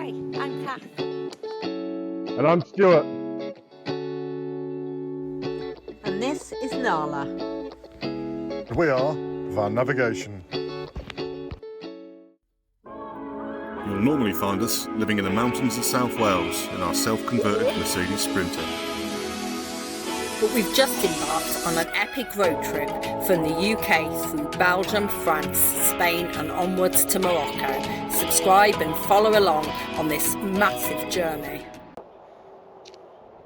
Hi, I'm Kath. And I'm Stuart. And this is Nala. We are Van Navigation. You'll normally find us living in the mountains of South Wales in our self-converted Mercedes Sprinter. But we've just embarked on an epic road trip from the UK through Belgium, France, Spain and onwards to Morocco. Subscribe and follow along on this massive journey.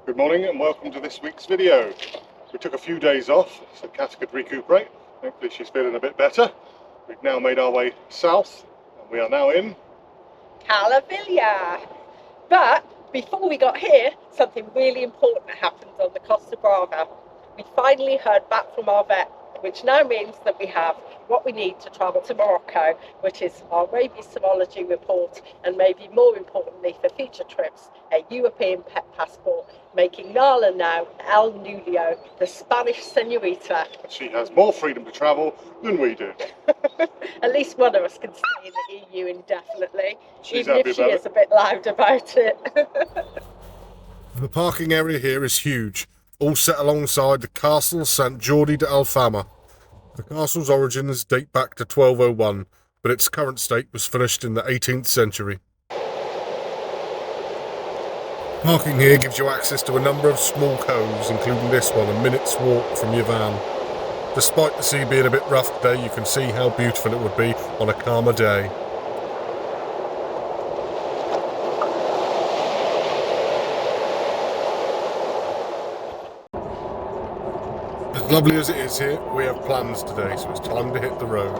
Good morning and welcome to this week's video. We took a few days off so Kath could recuperate. Hopefully she's feeling a bit better. We've now made our way south and we are now in Calaviglia. But before we got here, something really important happened on the Costa Brava. We finally heard back from our vet, which now means that we have what we need to travel to Morocco, which is our rabies serology report, and maybe more importantly for future trips, a European pet passport, making Nala now El Nulio, the Spanish senorita. She has more freedom to travel than we do. At least one of us can stay in the EU indefinitely, She's even happy if she about is a bit loud about it. The parking area here is huge, all set alongside the Castle St Jordi de Alfama. The castle's origins date back to 1201, but its current state was finished in the 18th century. Parking here gives you access to a number of small coves, including this one, a minute's walk from your van. Despite the sea being a bit rough today, you can see how beautiful it would be on a calmer day. As lovely as it is here, we have plans today, so it's time to hit the road.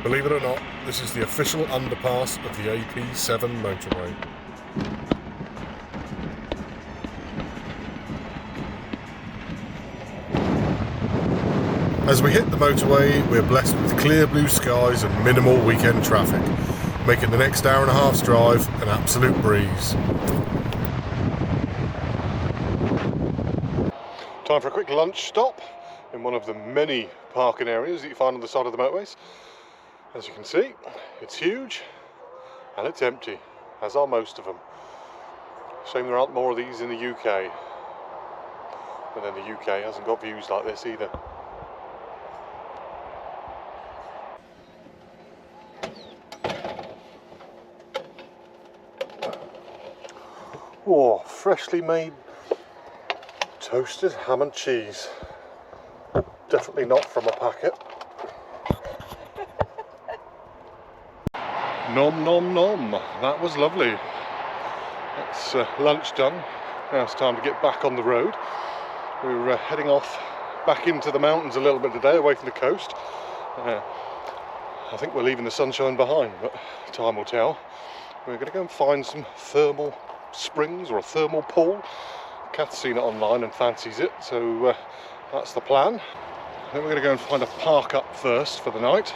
Believe it or not, this is the official underpass of the AP7 motorway. As we hit the motorway, we're blessed with clear blue skies and minimal weekend traffic, making the next hour and a half's drive an absolute breeze. Time for a quick lunch stop in one of the many parking areas that you find on the side of the motorways. As you can see, it's huge and it's empty, as are most of them. Shame there aren't more of these in the UK. But then the UK hasn't got views like this either. Oh, freshly made toasted ham and cheese. Definitely not from a packet. Nom nom nom, that was lovely. That's lunch done. Now it's time to get back on the road. We're heading off back into the mountains a little bit today, away from the coast. I think we're leaving the sunshine behind, but time will tell. We're going to go and find some thermal springs or a thermal pool. Kath's seen it online and fancies it, so that's the plan. Then we're going to go and find a park up first for the night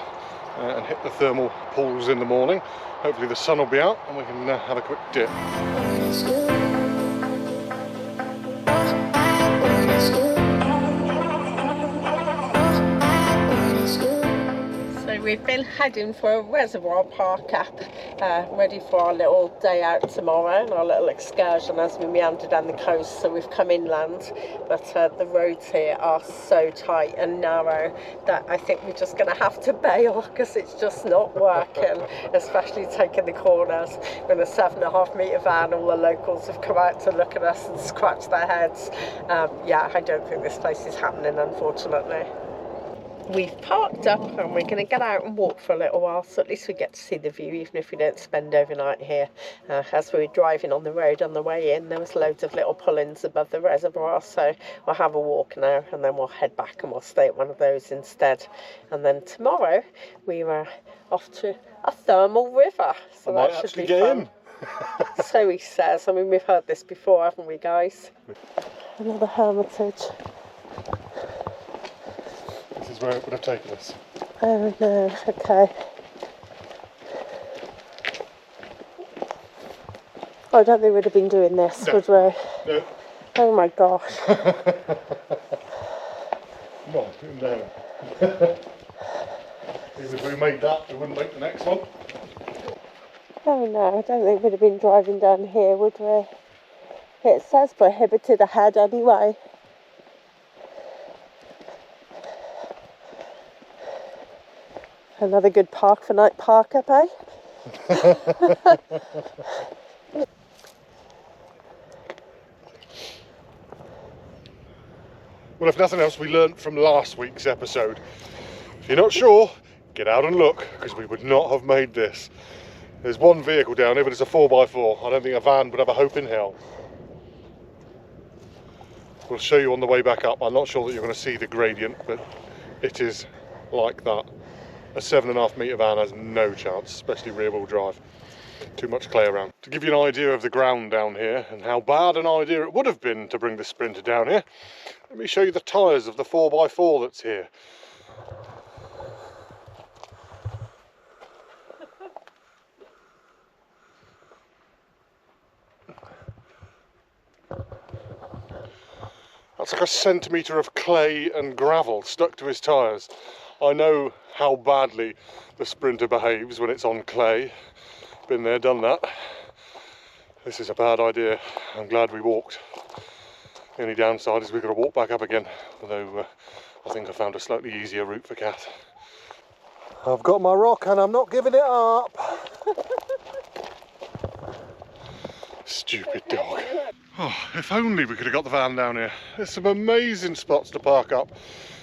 and hit the thermal pools in the morning. Hopefully the sun will be out and we can have a quick dip. We've been heading for a reservoir park up, ready for our little day out tomorrow and our little excursion as we meander down the coast. So we've come inland, but the roads here are so tight and narrow that I think we're just going to have to bail because it's just not working, especially taking the corners. We're in a 7.5 metre van. All the locals have come out to look at us and scratch their heads. Yeah, I don't think this place is happening, unfortunately. We've parked up and we're going to get out and walk for a little while, so at least we get to see the view even if we don't spend overnight here. As we were driving on the road on the way in, there was loads of little pull-ins above the reservoir, so we'll have a walk now and then we'll head back and we'll stay at one of those instead. And then tomorrow we were off to a thermal river, so that should be fun. So he says. I mean, we've heard this before, haven't we, guys? Another hermitage. This is where it would have taken us. Oh no, okay. I don't think we'd have been doing this, would we? No. Oh my gosh. Come on, put him down. Even if we made that, we wouldn't make the next one. Oh no, I don't think we'd have been driving down here, would we? It says prohibited ahead anyway. Another good park for night park up, eh? Well, if nothing else, we learnt from last week's episode. If you're not sure, get out and look, because we would not have made this. There's one vehicle down here, but it's a 4x4. I don't think a van would have a hope in hell. We'll show you on the way back up. I'm not sure that you're going to see the gradient, but it is like that. A 7.5 metre van has no chance, especially rear wheel drive. Too much clay around. To give you an idea of the ground down here and how bad an idea it would have been to bring the Sprinter down here, let me show you the tyres of the 4x4 that's here. That's like a centimetre of clay and gravel stuck to his tyres. I know how badly the Sprinter behaves when it's on clay. Been there, done that. This is a bad idea. I'm glad we walked. The only downside is we've got to walk back up again, although I think I found a slightly easier route for Kat. I've got my rock and I'm not giving it up. Stupid dog. Oh, if only we could have got the van down here. There's some amazing spots to park up.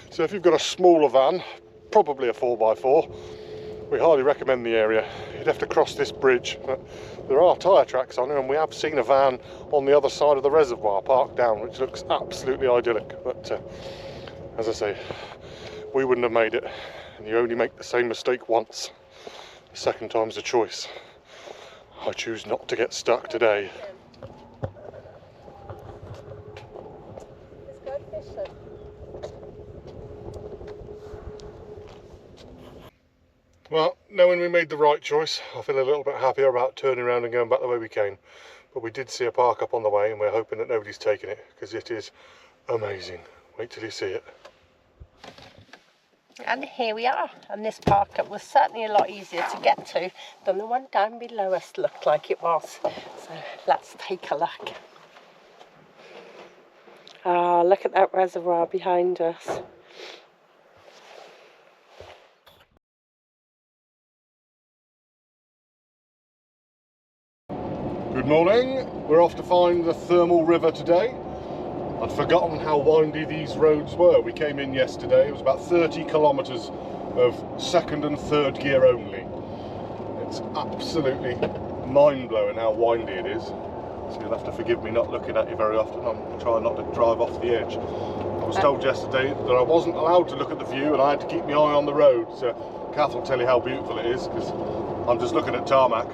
So if you've got a smaller van, probably a 4x4, we highly recommend the area. You'd have to cross this bridge, but there are tyre tracks on it, and we have seen a van on the other side of the reservoir parked down, which looks absolutely idyllic. But as I say, we wouldn't have made it, and you only make the same mistake once. The second time's a choice. I choose not to get stuck today. Well, knowing we made the right choice, I feel a little bit happier about turning around and going back the way we came. But we did see a park up on the way, and we're hoping that nobody's taken it, because it is amazing. Wait till you see it. And here we are, and this park up was certainly a lot easier to get to than the one down below us looked like it was. So let's take a look. Ah, look at that reservoir behind us. Good morning. We're off to find the thermal river today. I'd forgotten how windy these roads were. We came in yesterday. It was about 30 kilometres of second and third gear only. It's absolutely mind-blowing how windy it is. So you'll have to forgive me not looking at you very often. I'm trying not to drive off the edge. I was told yesterday that I wasn't allowed to look at the view and I had to keep my eye on the road. So Kath will tell you how beautiful it is, because I'm just looking at tarmac.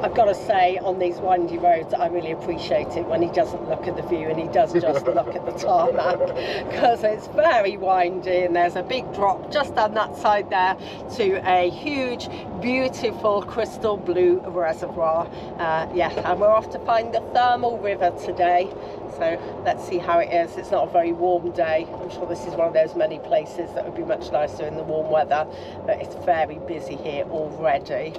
I've got to say, on these windy roads, I really appreciate it when he doesn't look at the view and he does just look at the tarmac, because it's very windy and there's a big drop just on that side there to a huge, beautiful crystal blue reservoir. Yeah, and we're off to find the thermal river today. So let's see how it is. It's not a very warm day. I'm sure this is one of those many places that would be much nicer in the warm weather, but it's very busy here already.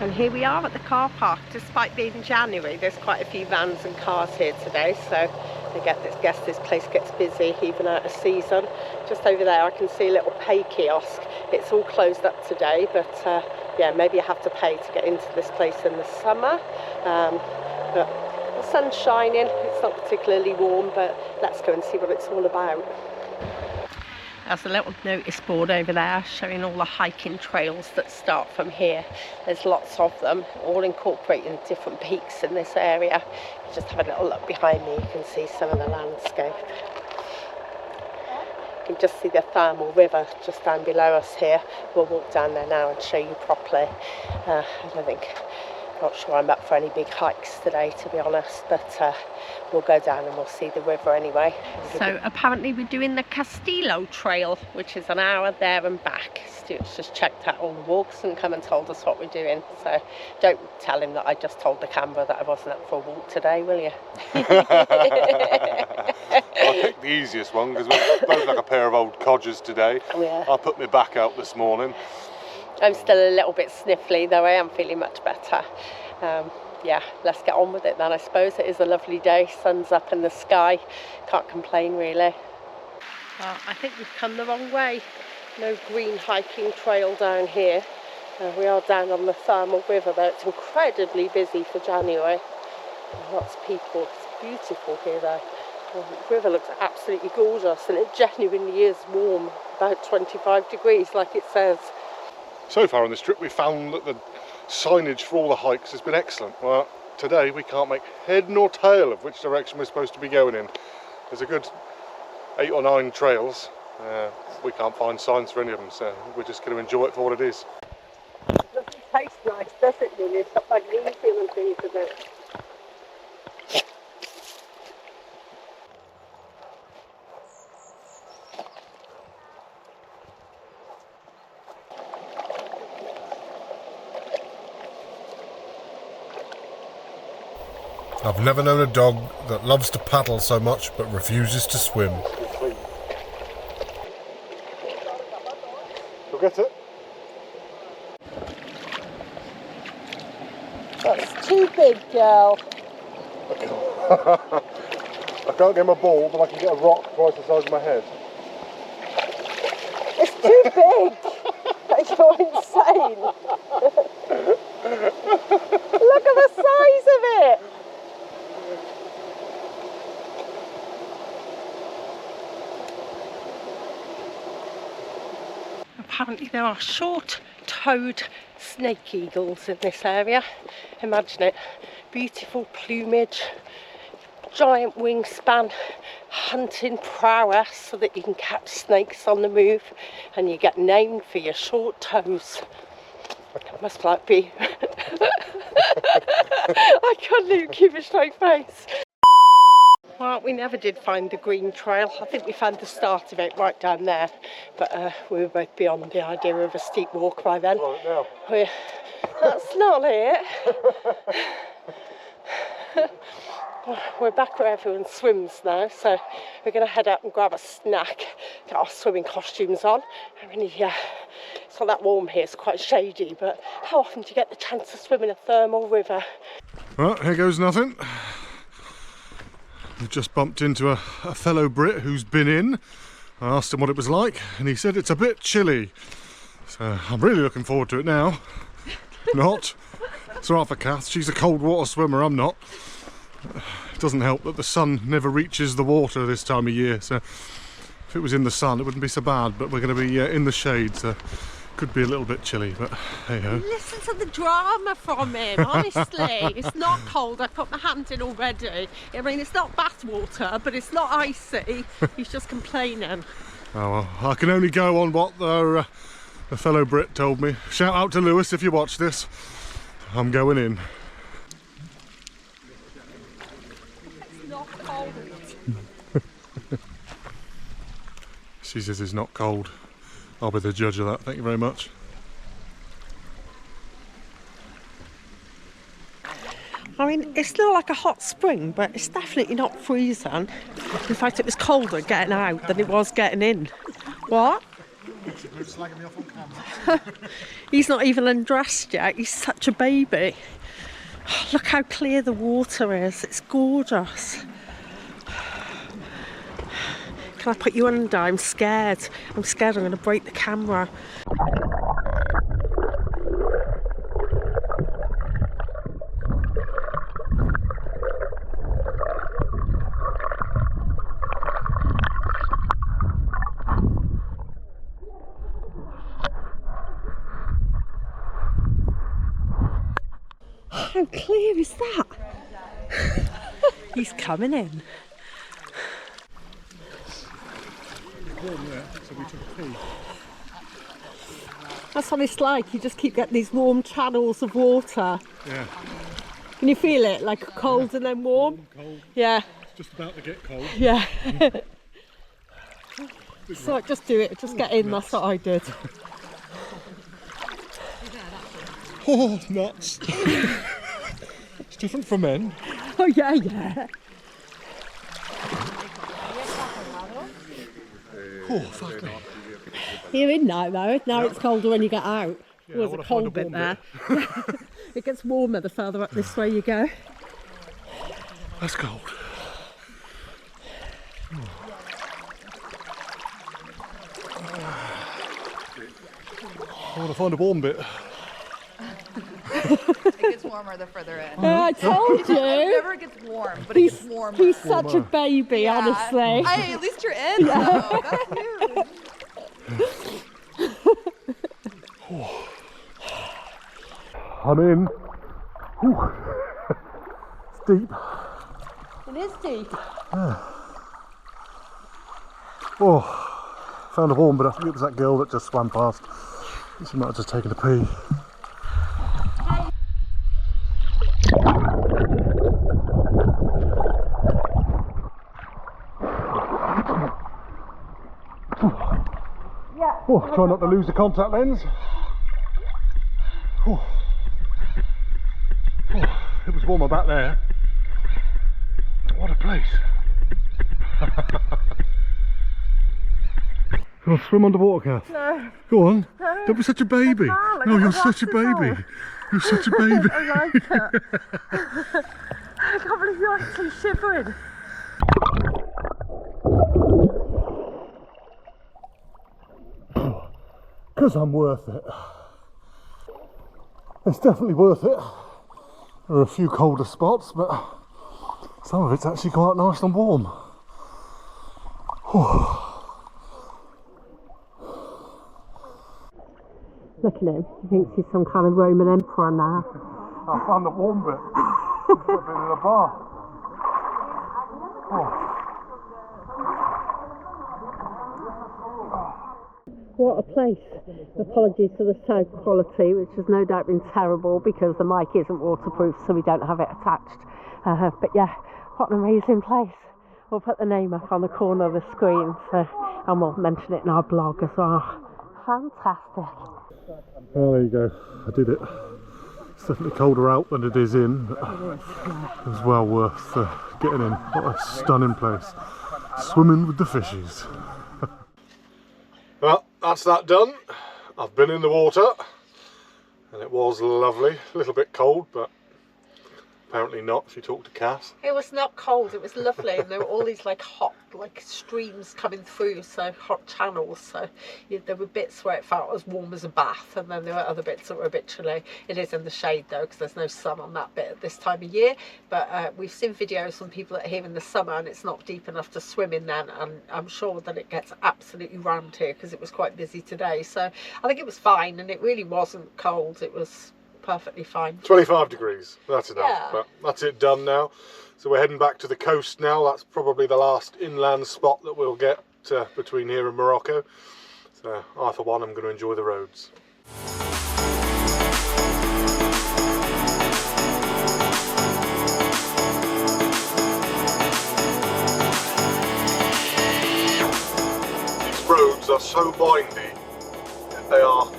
And here we are at the car park. Despite being January, there's quite a few vans and cars here today, so I guess this place gets busy even out of season. Just over there I can see a little pay kiosk. It's all closed up today, but yeah, maybe you have to pay to get into this place in the summer. But the sun's shining, it's not particularly warm, but let's go and see what it's all about. There's a little notice board over there showing all the hiking trails that start from here. There's lots of them, all incorporating different peaks in this area. Just have a little look behind me, you can see some of the landscape. You can just see the thermal river just down below us here. We'll walk down there now and show you properly. Not sure I'm up for any big hikes today, to be honest, but we'll go down and we'll see the river anyway. So apparently we're doing the Castillo Trail, which is an hour there and back. Stuart's just checked out all the walks and come and told us what we're doing. So don't tell him that I just told the camera that I wasn't up for a walk today, will you? I picked the easiest one because we're both like a pair of old codgers today. Oh, yeah. I put my back out this morning. I'm still a little bit sniffly, though I am feeling much better. Yeah, let's get on with it then. I suppose it is a lovely day, sun's up in the sky, can't complain really. I think we've come the wrong way. No green hiking trail down here. We are down on the Thermal River, though it's incredibly busy for January. Lots of people. It's beautiful here though. The river looks absolutely gorgeous, and it genuinely is warm, about 25 degrees like it says. So far on this trip we found that the signage for all the hikes has been excellent. Well, today we can't make head nor tail of which direction we're supposed to be going in. There's a good 8 or 9 trails. We can't find signs for any of them, so we're just going to enjoy it for what it is. Doesn't taste nice, does it, Lily? It's got magnesium and things in it. I've never known a dog that loves to paddle so much but refuses to swim. You'll get it? That's too big, girl. I can't get my ball, but I can get a rock twice the size of my head. It's too big. You're insane. Look at the size of it. Apparently there are short-toed snake eagles in this area. Imagine it. Beautiful plumage, giant wingspan, hunting prowess so that you can catch snakes on the move, and you get named for your short toes. It must like be... I can't even keep a straight face. Well, we never did find the green trail. I think we found the start of it right down there, but we were both beyond the idea of a steep walk by then. Right now. That's not it. We're back where everyone swims now, so we're going to head out and grab a snack, get our swimming costumes on. It's not that warm here, it's quite shady, but how often do you get the chance to swim in a thermal river? Well, here goes nothing. We just bumped into a fellow Brit who's been in. I asked him what it was like, and he said it's a bit chilly. So I'm really looking forward to it now. Not. It's all right for Kath, she's a cold water swimmer, I'm not. It doesn't help that the sun never reaches the water this time of year, so if it was in the sun it wouldn't be so bad, but we're going to be in the shade, so could be a little bit chilly, but hey ho. Listen to the drama from him, honestly. It's not cold, I put my hand in already. I mean, it's not bath water, but it's not icy. He's just complaining. Oh well, I can only go on what the fellow Brit told me. Shout out to Lewis if you watch this. I'm going in. It's not cold. She says it's not cold. I'll be the judge of that, thank you very much. I mean, it's not like a hot spring, but it's definitely not freezing. In fact, it was colder getting out than it was getting in. What? He's not even undressed yet, he's such a baby. Look how clear the water is, it's gorgeous. Can I put you under? I'm scared. I'm scared I'm going to break the camera. How clear is that? He's coming in. That's what it's like, you just keep getting these warm channels of water. Yeah. Can you feel it, like cold and then warm? Cold. Yeah. Just about to get cold. Yeah. So just do it, just get in, that's what I did. Oh, nuts. It's different for men. Oh yeah, yeah. Oh, fuck me. You're in now though. Now it's colder when you get out. Yeah, There was a cold bit there. It gets warmer the further up this way you go. That's cold. I want to find a warm bit. It gets warmer the further in. I told you. It never gets warm, but it gets warmer. He's such a baby, Yeah. honestly. Hey, at least you're in though. That's huge. I'm in. Whew. It's deep. It is deep. Oh, found a warm, but I think it was that girl that just swam past. She might have just taken a pee. Oh, try not to lose the contact lens. Oh. Oh, it was warmer back there. What a place. You want to swim underwater, Kath? No. Go on. No. Don't be such a baby. can't, No, I've you're got such a glasses baby. on. You're such a baby. I like it. I can't believe you're actually shivering. Because I'm worth it. It's definitely worth it. There are a few colder spots, but some of it's actually quite nice and warm. Look at him. He thinks he's some kind of Roman emperor now. I found the warm bit. I've been in a bath. What a place. Apologies for the sound quality, which has no doubt been terrible because the mic isn't waterproof, so we don't have it attached. But yeah, what an amazing place. We'll put the name up on the corner of the screen, and we'll mention it in our blog as well. Fantastic. Well, there you go. I did it. It's definitely colder out than it is in, but it was well worth getting in. What a stunning place. Swimming with the fishes. Well, that's that done. I've been in the water and it was lovely. A little bit cold, but apparently not if you talk to Cass. It was not cold, it was lovely, and there were all these like hot streams coming through, so hot channels, so there were bits where it felt as warm as a bath, and then there were other bits that were a bit chilly. It is in the shade though, because there's no sun on that bit at this time of year, but we've seen videos from people that are here in the summer and it's not deep enough to swim in then, and I'm sure that it gets absolutely rammed here because it was quite busy today, so I think it was fine, and it really wasn't cold, it was perfectly fine. 25 degrees, that's enough. Yeah. But that's it done now. So we're heading back to the coast now. That's probably the last inland spot that we'll get between here and Morocco. So I, for one, I'm going to enjoy the roads. These roads are so windy. They are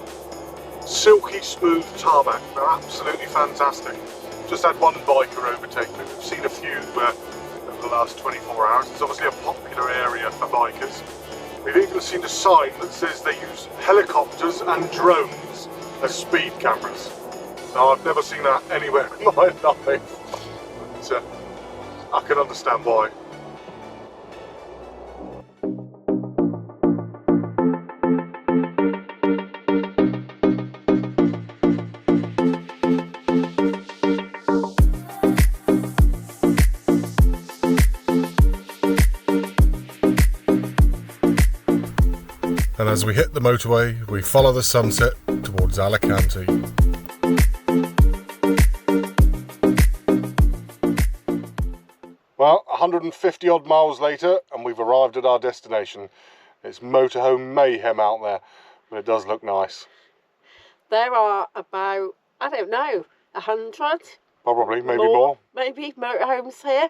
silky smooth tarmac. They're absolutely fantastic. Just had one biker overtake me. We've seen a few over the last 24 hours. It's obviously a popular area for bikers. We've even seen a sign that says they use helicopters and drones as speed cameras. Now, I've never seen that anywhere in my life, but I can understand why. And as we hit the motorway, we follow the sunset towards Alicante. Well, 150 odd miles later, and we've arrived at our destination. It's motorhome mayhem out there, but it does look nice. There are about, I don't know, 100 Probably, maybe more. Maybe motorhomes here.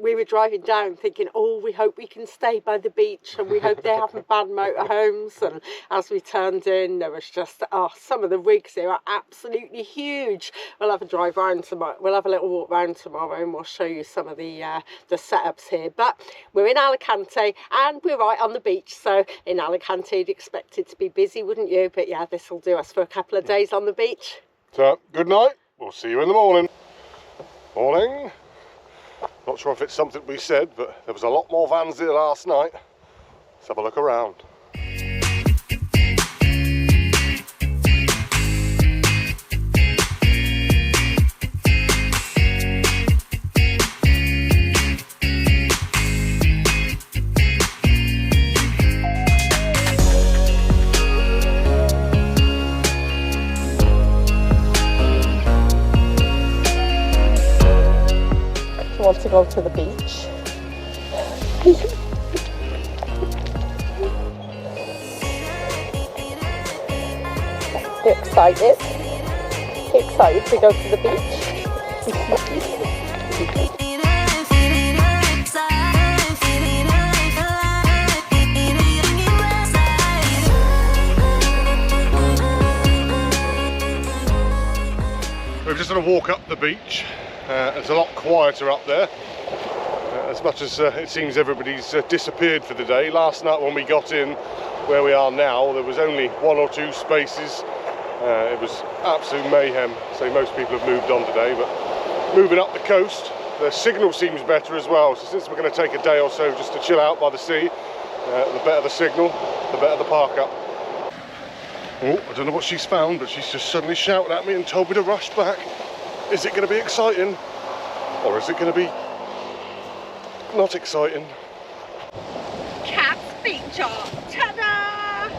We were driving down thinking, oh, we hope we can stay by the beach and we hope they haven't banned motorhomes. And as we turned in, there was just, some of the rigs here are absolutely huge. We'll have a drive round tomorrow. We'll have a little walk round tomorrow and we'll show you some of the setups here. But we're in Alicante and we're right on the beach. So in Alicante, you'd expect it to be busy, wouldn't you? But yeah, this will do us for a couple of days on the beach. So, good night. We'll see you in the morning. Morning. Not sure if it's something we said, but there was a lot more vans here last night. Let's have a look around. Want to go to the beach. Excited to go to the beach. We've just had a walk up the beach. It's a lot quieter up there, as much as it seems everybody's disappeared for the day. Last night when we got in where we are now, there was only 1 or 2 spaces. It was absolute mayhem, so most people have moved on today. But moving up the coast, the signal seems better as well. So since we're going to take a day or so just to chill out by the sea, the better the signal, the better the park up. Oh, I don't know what she's found, but she's just suddenly shouted at me and told me to rush back. Is it going to be exciting, or is it going to be not exciting? Cat's beach art, ta-da!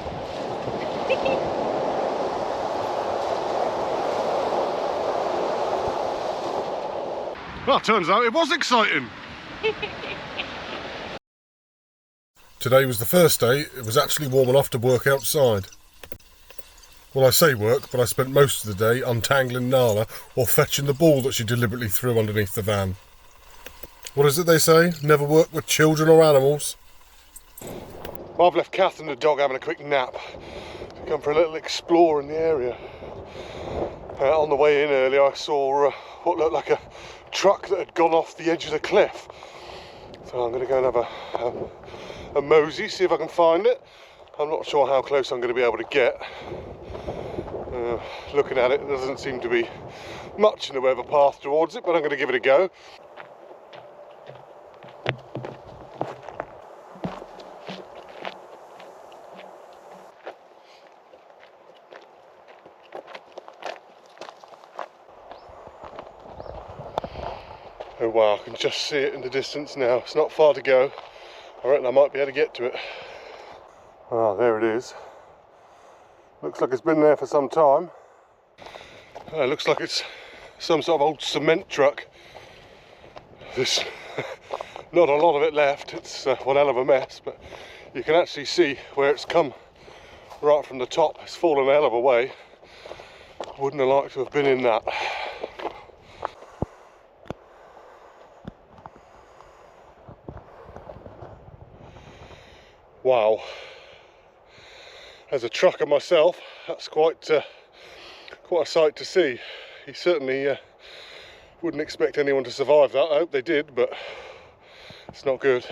Well, turns out it was exciting. Today was the first day it was actually warm enough to work outside. Well, I say work, but I spent most of the day untangling Nala or fetching the ball that she deliberately threw underneath the van. What is it they say? Never work with children or animals. I've left Kath and the dog having a quick nap. Come for a little explore in the area. On the way in earlier, I saw what looked like a truck that had gone off the edge of the cliff. So I'm going to go and have a mosey, see if I can find it. I'm not sure how close I'm going to be able to get. Looking at it, there doesn't seem to be much in the way of a path towards it, but I'm going to give it a go. Oh wow, I can just see it in the distance now. It's not far to go. I reckon I might be able to get to it. Ah, there it is. Looks like it's been there for some time. Looks like it's some sort of old cement truck. There's not a lot of it left. It's one hell of a mess, but you can actually see where it's come right from the top. It's fallen a hell of a way. Wouldn't have liked to have been in that. Wow. As a trucker myself, that's quite a sight to see. You certainly wouldn't expect anyone to survive that. I hope they did, but it's not good.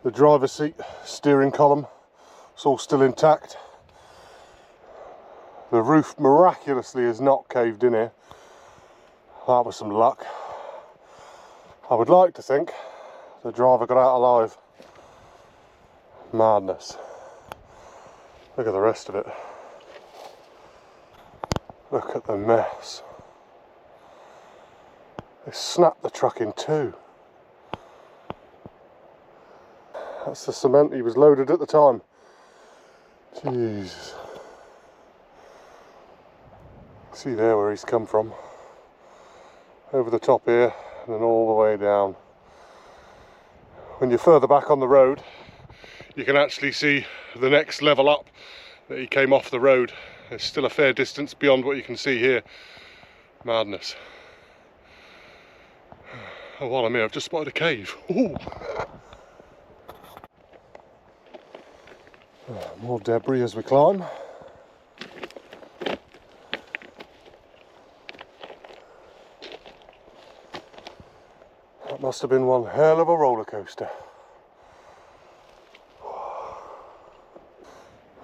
The driver's seat, steering column, it's all still intact. The roof miraculously is not caved in here. That was some luck. I would like to think the driver got out alive. Madness. Look at the rest of it. Look at the mess. They snapped the truck in two. That's the cement he was loaded at the time. Jesus. See there where he's come from. Over the top here, and then all the way down. When you're further back on the road, you can actually see the next level up that he came off the road. There's still a fair distance beyond what you can see here. Madness. Oh, while I'm here, I've just spotted a cave. Ooh. More debris as we climb. That must have been one hell of a roller coaster.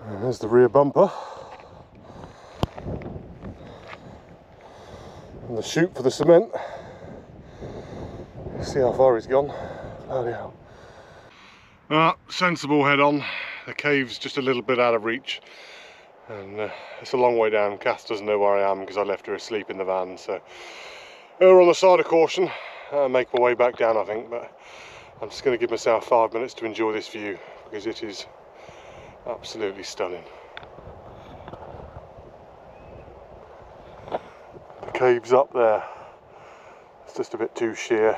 And there's the rear bumper. And the chute for the cement. See how far he's gone. Bloody hell. Sensible head on. The cave's just a little bit out of reach. And it's a long way down. Kath doesn't know where I am because I left her asleep in the van. So we're on the side of caution. I'll make my way back down, I think. But I'm just going to give myself 5 minutes to enjoy this view because it is absolutely stunning. The cave's up there. It's just a bit too sheer.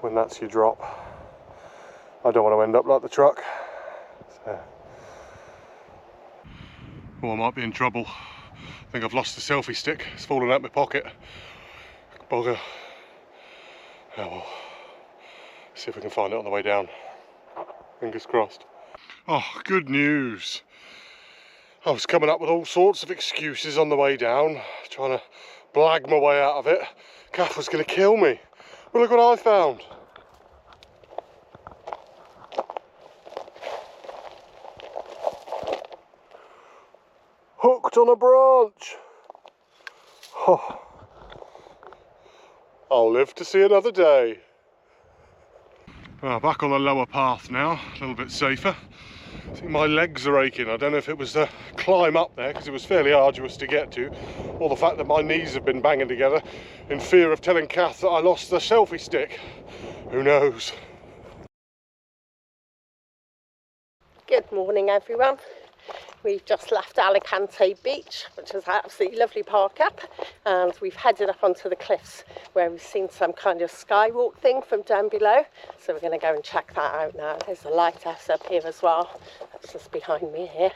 When that's your drop, I don't want to end up like the truck. So. Oh, I might be in trouble. I think I've lost the selfie stick. It's fallen out my pocket. Bugger. Oh well. See if we can find it on the way down. Fingers crossed. Oh, good news. I was coming up with all sorts of excuses on the way down, trying to blag my way out of it. Kath was going to kill me. Well, look what I found. Hooked on a branch. Oh. I'll live to see another day. Well, back on the lower path now, a little bit safer. I think my legs are aching. I don't know if it was the climb up there, because it was fairly arduous to get to, or the fact that my knees have been banging together in fear of telling Kath that I lost the selfie stick. Who knows? Good morning, everyone. We've just left Alicante Beach, which is an absolutely lovely park up, and we've headed up onto the cliffs where we've seen some kind of skywalk thing from down below. So we're going to go and check that out now. There's a lighthouse up here as well. That's just behind me here.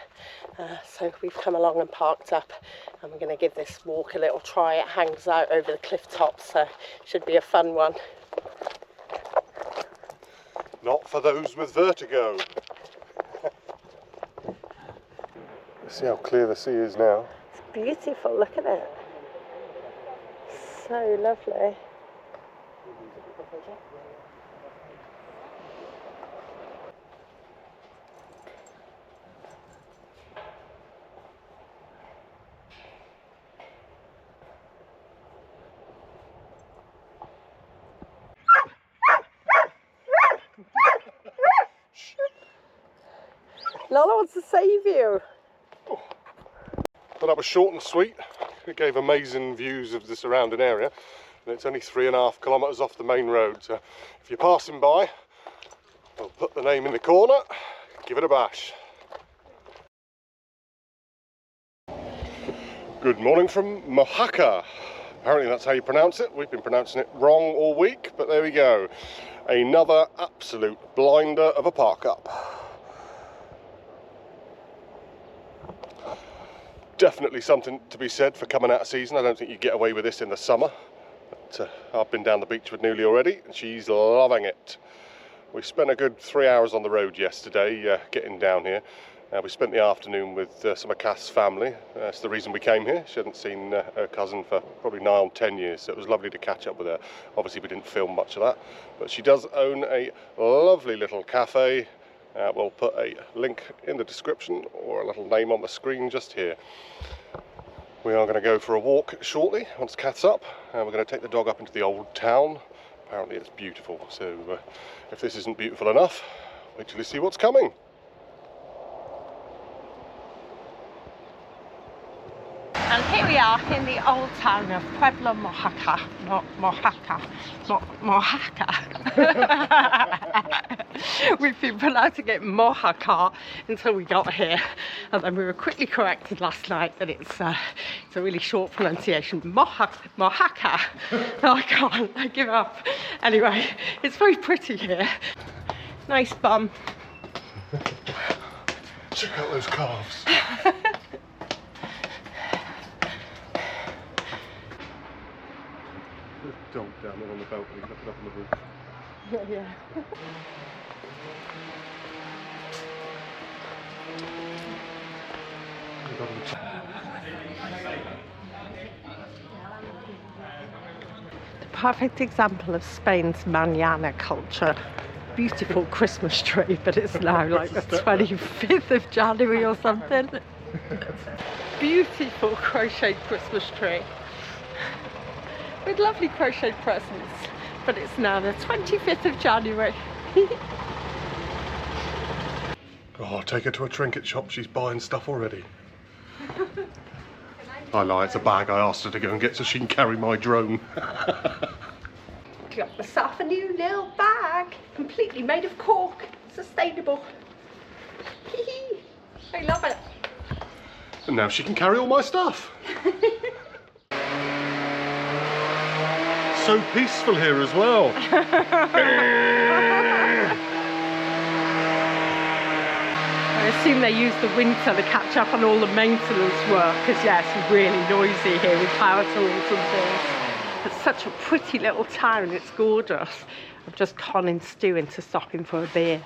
So we've come along and parked up, and we're going to give this walk a little try. It hangs out over the cliff top, so should be a fun one. Not for those with vertigo. See how clear the sea is now. It's beautiful, look at it. So lovely. Lola wants to save you. Well, that was short and sweet. It gave amazing views of the surrounding area, and it's only 3.5 kilometres off the main road. So if you're passing by, I'll put the name in the corner, give it a bash. Good morning from Morocco. Apparently that's how you pronounce it. We've been pronouncing it wrong all week, but there we go. Another absolute blinder of a park up. Definitely something to be said for coming out of season. I don't think you get away with this in the summer. But I've been down the beach with Newly already, and she's loving it. We spent a good 3 hours on the road yesterday getting down here. We spent the afternoon with some of Kath's family. That's the reason we came here. She hadn't seen her cousin for probably nigh on 10 years, so it was lovely to catch up with her. Obviously we didn't film much of that, but she does own a lovely little cafe. We'll put a link in the description or a little name on the screen just here. We are going to go for a walk shortly once Kath's up, and we're going to take the dog up into the old town. Apparently it's beautiful, so if this isn't beautiful enough, wait till you see what's coming. And here we are in the old town of Pueblo, Oaxaca. We've been pronouncing it Morocco until we got here, and then we were quickly corrected last night that it's a really short pronunciation. Morocco. No, I can't. I give up. Anyway, it's very pretty here. Nice bum. Check out those calves. Dog down there on the balcony, looking up on the roof. Yeah. The perfect example of Spain's mañana culture. Beautiful Christmas tree, but it's now like the 25th of January or something. Beautiful crocheted Christmas tree with lovely crocheted presents, but it's now the 25th of January. Oh, take her to a trinket shop, she's buying stuff already. I lie, it's a bag I asked her to go and get so she can carry my drone. Got myself a new little bag, completely made of cork, sustainable. I love it. And now she can carry all my stuff. So peaceful here as well. I assume they use the winter to catch up on all the maintenance work, because yeah, it's really noisy here with power tools and things. It's such a pretty little town, it's gorgeous. I'm just conning Stu into stopping for a beer.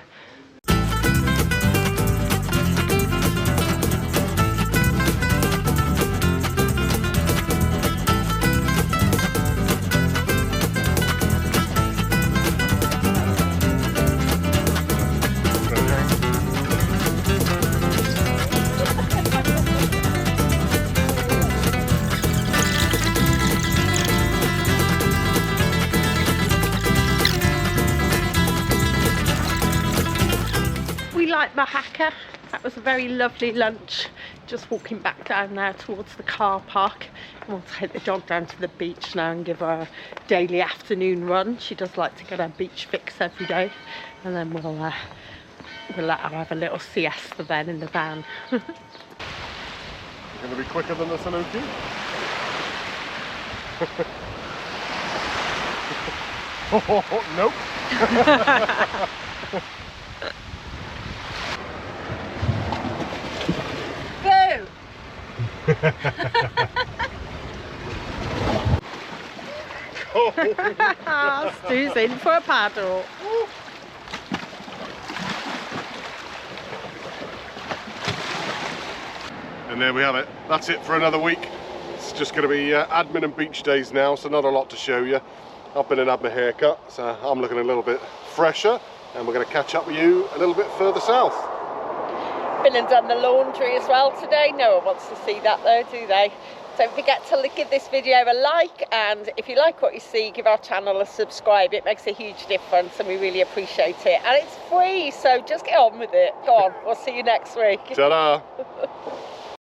Morocco. That was a very lovely lunch. Just walking back down now towards the car park. We'll take the dog down to the beach now and give her a daily afternoon run. She does like to get her beach fix every day, and then we'll let her have a little siesta then in the van. You're going to be quicker than the Sanuki? Oh, nope. Stu's in for a paddle. And there we have it. That's it for another week. It's just going to be admin and beach days now, so not a lot to show you. I've been and had my haircut, so I'm looking a little bit fresher, and we're going to catch up with you a little bit further south. Been and done the laundry as well today. No one wants to see that though, do they? Don't forget to give this video a like, and if you like what you see, give our channel a subscribe. It makes a huge difference and we really appreciate it. And it's free, so just get on with it. Go on, we'll see you next week. Ta-da!